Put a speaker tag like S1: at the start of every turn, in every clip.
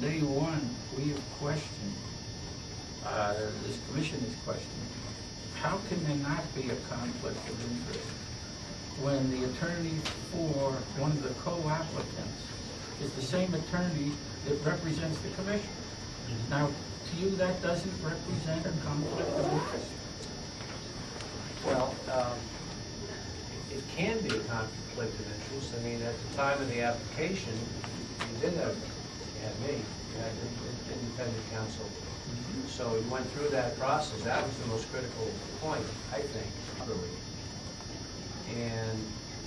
S1: day one, we have questioned, this commission has questioned, how can there not be a conflict of interest when the attorney for one of the co-applicants is the same attorney that represents the commission? Now, to you, that doesn't represent a conflict of interest?
S2: Well, it can be a conflict of interest. I mean, at the time of the application, you had me, you had independent counsel. So we went through that process. That was the most critical point, I think, really. And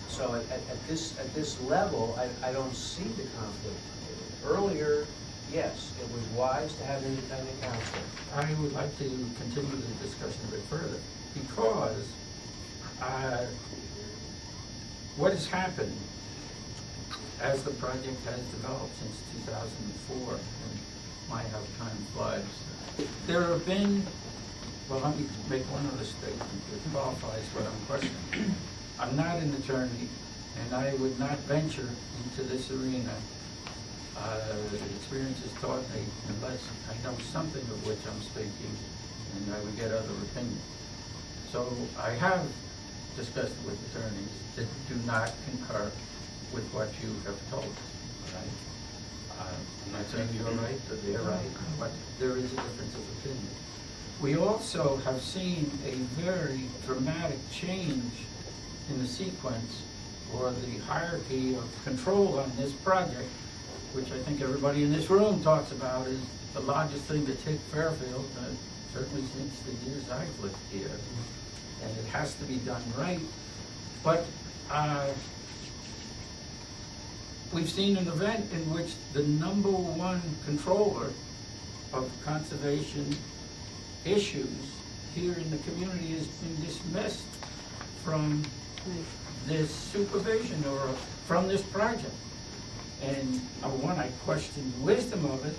S2: so at this level, I don't see the conflict. Earlier, yes, it was wise to have independent counsel.
S1: I would like to continue the discussion a bit further, because what has happened as the project has developed since 2004, and my how time flies, there have been, well, let me make one other statement that qualifies what I'm questioning. I'm not an attorney, and I would not venture into this arena. Experience has taught me, unless I know something of which I'm speaking, and I would get other opinions. So I have discussed it with attorneys that do not concur with what you have told us, right? I'm not saying you're right, that they're right, but there is a difference of opinion. We also have seen a very dramatic change in the sequence or the hierarchy of control on this project, which I think everybody in this room talks about is the largest thing that's hit Fairfield, certainly since the years I've lived here. And it has to be done right. But we've seen an event in which the #1 controller of conservation issues here in the community has been dismissed from this supervision or from this project. And one, I question the wisdom of it,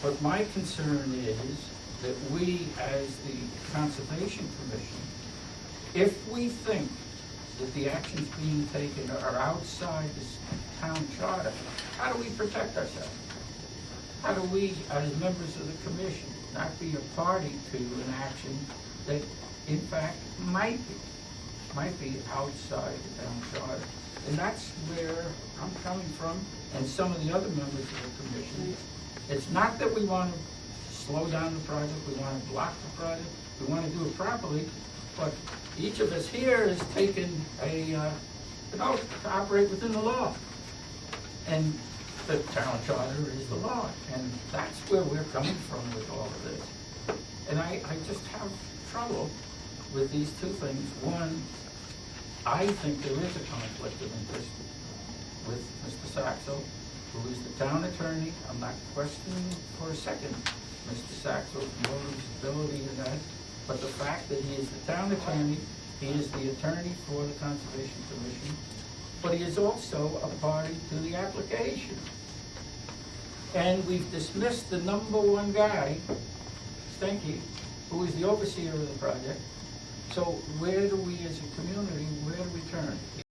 S1: but my concern is that we, as the Conservation Commission, if we think that the actions being taken are outside this town charter, how do we protect ourselves? How do we, as members of the commission, not be a party to an action that, in fact, might be outside the town charter? And that's where I'm coming from, and some of the other members of the commission. It's not that we want to slow down the project, we want to block the project, we want to do it properly, but each of us here has taken an oath to operate within the law. And the town charter is the law, and that's where we're coming from with all of this. And I just have trouble with these two things. One, I think there is a conflict of interest with Mr. Saxo, who is the town attorney. I'm not questioning for a second Mr. Saxo's motives, ability in that, but the fact that he is the town attorney, he is the attorney for the Conservation Commission, but he is also a party to the application. And we've dismissed the #1 guy, Stenke, who is the overseer of the project. So where do we as a community, where do we turn?